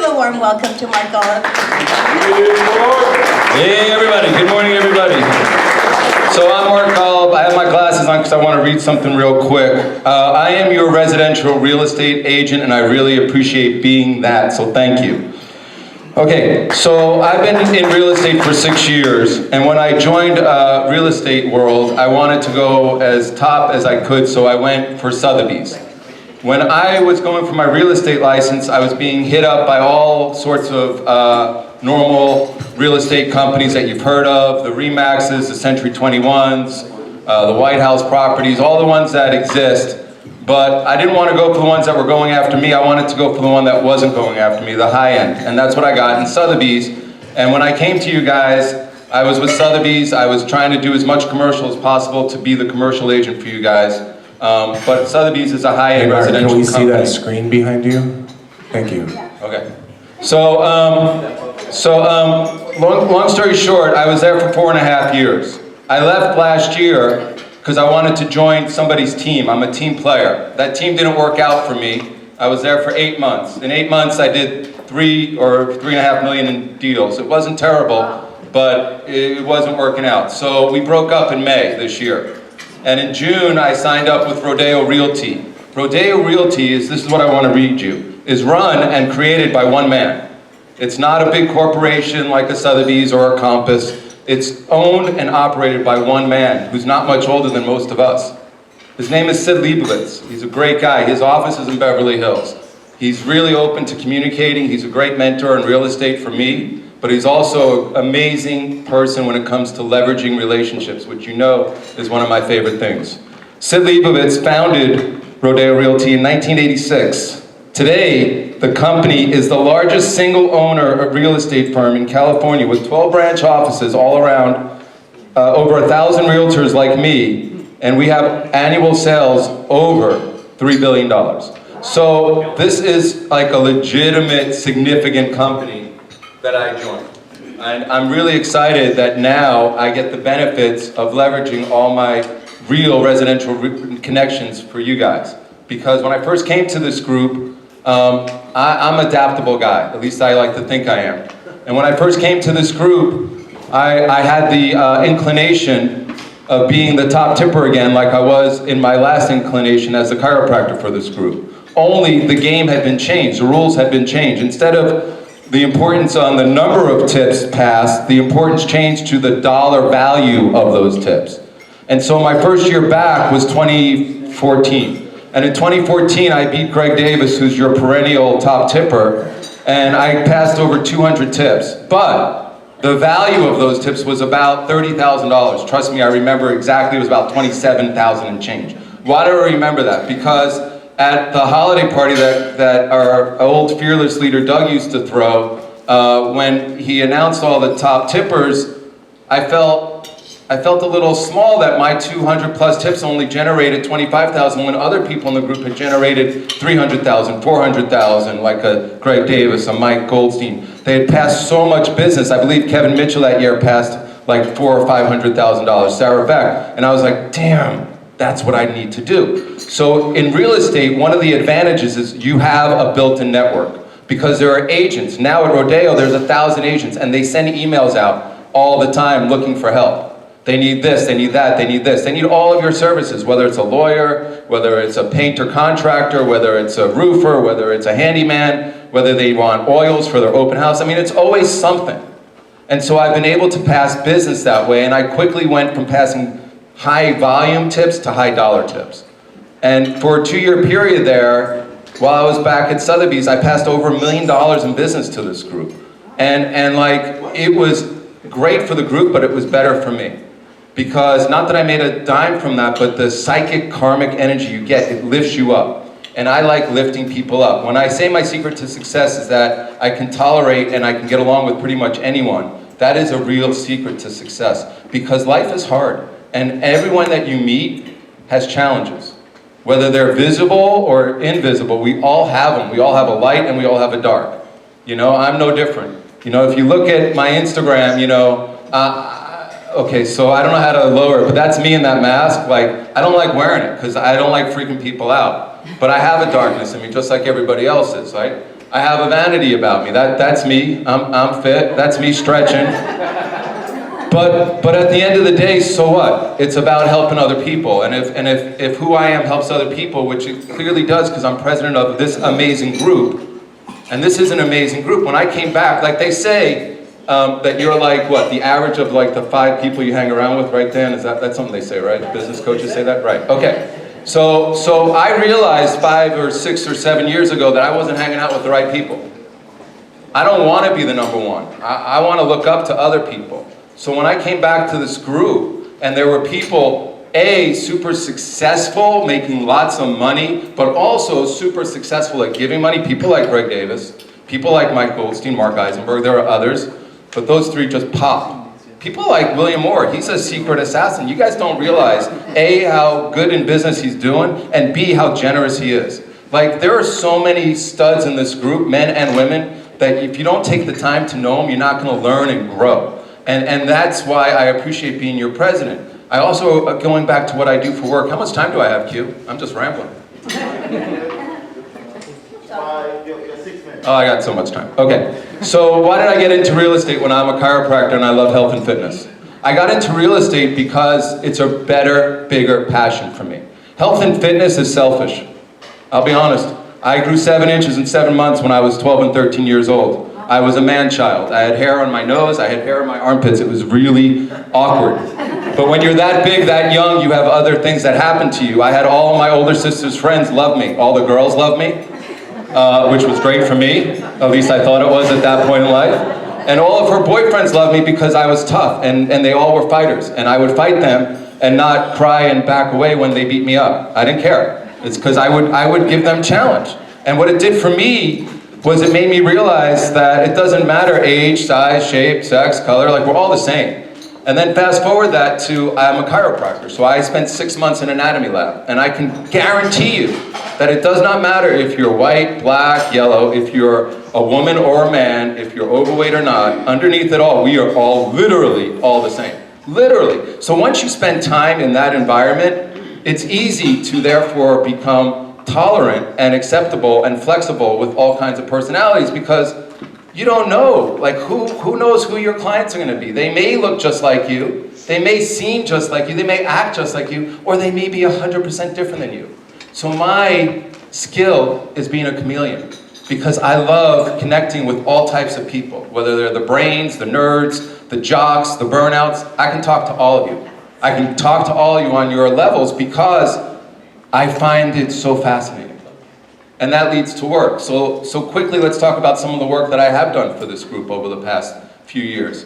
give a warm welcome to Marc Golub. Hey everybody, good morning everybody. So I'm Marc Golub. I have my glasses on because I want to read something real quick. I am your residential real estate agent and I really appreciate being that, so thank you. Okay, so I've been in real estate for 6 years, and when I joined real estate world, I wanted to go as top as I could, so I went for Sotheby's. When I was going for my real estate license, I was being hit up by all sorts of normal real estate companies that you've heard of, the Remaxes, the Century 21s, the White House properties, all the ones that exist. But I didn't want to go for the ones that were going after me. I wanted to go for the one that wasn't going after me, the high end. And that's what I got in Sotheby's. And when I came to you guys, I was with Sotheby's. I was trying to do as much commercial as possible to be the commercial agent for you guys. But Sotheby's is a high-end residential company. Can we see that screen behind you? Thank you. Okay. So, long story short, I was there for 4.5 years. I left last year because I wanted to join somebody's team. I'm a team player. That team didn't work out for me. I was there for 8 months. In 8 months, I did 3 or 3.5 million in deals. It wasn't terrible, but it wasn't working out. So we broke up in May this year. And in June, I signed up with Rodeo Realty. Rodeo Realty this is what I want to read you, is run and created by one man. It's not a big corporation like a Sotheby's or a Compass. It's owned and operated by one man who's not much older than most of us. His name is Sid Leibovitz. He's a great guy. His office is in Beverly Hills. He's really open to communicating. He's a great mentor in real estate for me, but he's also an amazing person when it comes to leveraging relationships, which you know is one of my favorite things. Sid Leibovitz founded Rodeo Realty in 1986. Today, the company is the largest single owner of real estate firm in California with 12 branch offices all around, over 1,000 realtors like me, and we have annual sales over $3 billion. So this is like a legitimate, significant company that I joined. And I'm really excited that now I get the benefits of leveraging all my real residential connections for you guys. Because when I first came to this group, I'm an adaptable guy, at least I like to think I am. And when I first came to this group, I had the inclination of being the top tipper again like I was in my last inclination as a chiropractor for this group. Only the game had been changed, the rules had been changed. Instead of the importance on the number of tips passed, the importance changed to the dollar value of those tips. And so my first year back was 2014. And in 2014, I beat Greg Davis, who's your perennial top tipper, and I passed over 200 tips. But the value of those tips was about $30,000. Trust me, I remember exactly, it was about $27,000 and change. Why do I remember that? Because at the holiday party that our old fearless leader DocG used to throw, when he announced all the top tippers, I felt a little small that my 200 plus tips only generated 25,000 when other people in the group had generated 300,000, 400,000, like a Greg Davis, a Mike Goldstein. They had passed so much business. I believe Kevin Mitchell that year passed like $400,000 or $500,000, Sarah Beck. And I was like, damn, that's what I need to do. So in real estate, one of the advantages is you have a built-in network because there are agents. Now at Rodeo, there's 1,000 agents and they send emails out all the time looking for help. They need this, they need that, they need this. They need all of your services, whether it's a lawyer, whether it's a painter contractor, whether it's a roofer, whether it's a handyman, whether they want oils for their open house. I mean, it's always something. And so I've been able to pass business that way, and I quickly went from passing high volume tips to high dollar tips. And for a 2-year period there, while I was back at Sotheby's, I passed over $1 million in business to this group. And like, it was great for the group, but it was better for me. Because, not that I made a dime from that, but the psychic karmic energy you get, it lifts you up. And I like lifting people up. When I say my secret to success is that I can tolerate and I can get along with pretty much anyone, that is a real secret to success. Because life is hard, and everyone that you meet has challenges. Whether they're visible or invisible, we all have them. We all have a light and we all have a dark. You know, I'm no different. You know, if you look at my Instagram, you know, okay, so I don't know how to lower it, but that's me in that mask. Like, I don't like wearing it because I don't like freaking people out. But I have a darkness in me, just like everybody else is, right? I have a vanity about me. That's me. I'm fit. That's me stretching. But at the end of the day, so what? It's about helping other people. And if who I am helps other people, which it clearly does because I'm president of this amazing group, and this is an amazing group. When I came back, like they say, that you're like, what, the average of like the 5 people you hang around with, right, Dan? That's something they say, right? Business coaches say that? Right, okay. So I realized 5 or 6 or 7 years ago that I wasn't hanging out with the right people. I don't want to be the number one. I want to look up to other people. So when I came back to this group, and there were people, super successful, making lots of money, but also super successful at giving money, people like Greg Davis, people like Mike Goldstein, Mark Eisenberg, there are others, but those 3 just pop. People like William Moore, he's a secret assassin. You guys don't realize, A, how good in business he's doing, and B, how generous he is. Like, there are so many studs in this group, men and women, that if you don't take the time to know them, you're not gonna learn and grow. And that's why I appreciate being your president. I also, going back to what I do for work, how much time do I have, Q? I'm just rambling. 6 minutes. Oh, I got so much time. Okay, so why did I get into real estate when I'm a chiropractor and I love health and fitness? I got into real estate because it's a better, bigger passion for me. Health and fitness is selfish. I'll be honest. I grew 7 inches in 7 months when I was 12 and 13 years old. I was a man-child. I had hair on my nose, I had hair on my armpits. It was really awkward. But when you're that big, that young, you have other things that happen to you. I had all of my older sister's friends love me. All the girls loved me, which was great for me. At least I thought it was at that point in life. And all of her boyfriends loved me because I was tough, and they all were fighters. And I would fight them and not cry and back away when they beat me up. I didn't care. It's because I would give them challenge. And what it did for me was it made me realize that it doesn't matter age, size, shape, sex, color, like we're all the same. And then fast forward that to I'm a chiropractor, so I spent 6 months in an anatomy lab, and I can guarantee you that it does not matter if you're white, black, yellow, if you're a woman or a man, if you're overweight or not, underneath it all, we are all literally all the same. Literally. So once you spend time in that environment, it's easy to therefore become tolerant and acceptable and flexible with all kinds of personalities, because you don't know, like who knows who your clients are going to be. They may look just like you, they may seem just like you, they may act just like you, or they may be 100% different than you. So my skill is being a chameleon, because I love connecting with all types of people, whether they're the brains, the nerds, the jocks, the burnouts. I can talk to all of you. I can talk to all of you on your levels because I find it so fascinating. And that leads to work. So quickly, let's talk about some of the work that I have done for this group over the past few years.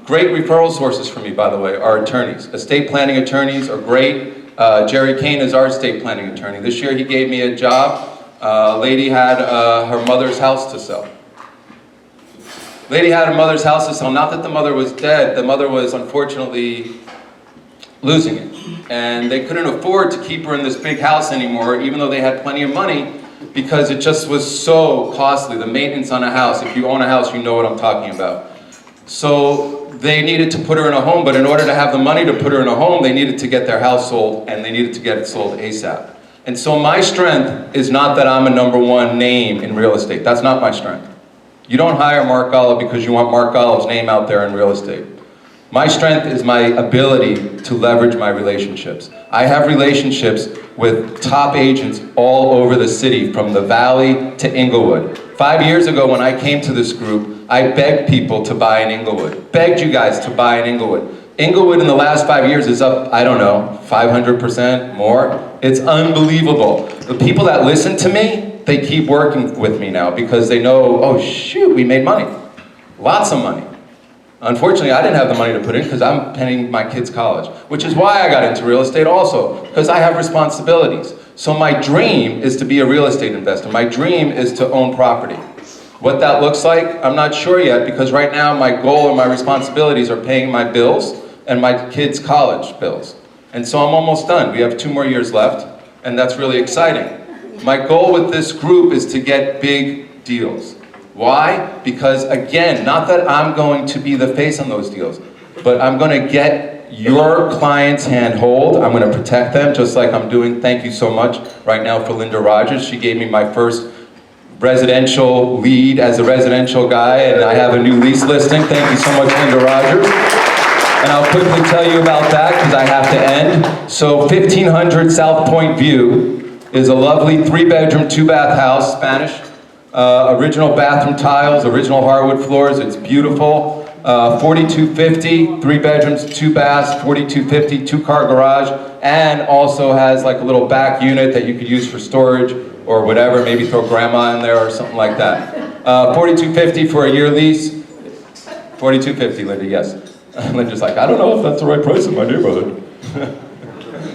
Great referral sources for me, by the way, are attorneys. Estate planning attorneys are great. Jerry Kane is our estate planning attorney. This year he gave me a job. A lady had her mother's house to sell. Lady had her mother's house to sell. Not that the mother was dead, the mother was unfortunately losing it. And they couldn't afford to keep her in this big house anymore, even though they had plenty of money, because it just was so costly. The maintenance on a house, if you own a house, you know what I'm talking about. So they needed to put her in a home, but in order to have the money to put her in a home, they needed to get their house sold, and they needed to get it sold ASAP. And so my strength is not that I'm a #1 name in real estate. That's not my strength. You don't hire Marc Golub because you want Marc Golub's name out there in real estate. My strength is my ability to leverage my relationships. I have relationships with top agents all over the city, from the Valley to Inglewood. 5 years ago when I came to this group, I begged people to buy in Inglewood. Begged you guys to buy in Inglewood. Inglewood in the last 5 years is up, I don't know, 500% more. It's unbelievable. The people that listen to me, they keep working with me now because they know, oh shoot, we made money. Lots of money. Unfortunately, I didn't have the money to put in because I'm paying my kids' college, which is why I got into real estate also, because I have responsibilities. So my dream is to be a real estate investor. My dream is to own property. What that looks like, I'm not sure yet, because right now my goal and my responsibilities are paying my bills and my kids' college bills. And so I'm almost done. We have 2 more years left, and that's really exciting. My goal with this group is to get big deals. Why? Because again, not that I'm going to be the face on those deals, but I'm going to get your client's hand hold. I'm going to protect them, just like I'm doing, thank you so much, right now for Linda Rogers. She gave me my first residential lead as a residential guy, and I have a new lease listing. Thank you so much, Linda Rogers. And I'll quickly tell you about that because I have to end. So 1500 South Point View is a lovely 3-bedroom, 2-bath house, Spanish. Original bathroom tiles, original hardwood floors, it's beautiful. 4250, 3 bedrooms, 2 baths, 4250, 2-car garage, and also has like a little back unit that you could use for storage or whatever, maybe throw grandma in there or something like that. 4250 for a year lease. 4250, Linda, yes. Linda's like, I don't know if that's the right price in my neighborhood.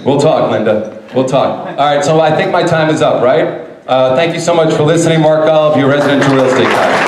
We'll talk, Linda. We'll talk. All right, so I think my time is up, right? Thank you so much for listening. Marc Golub, your residential real estate guy.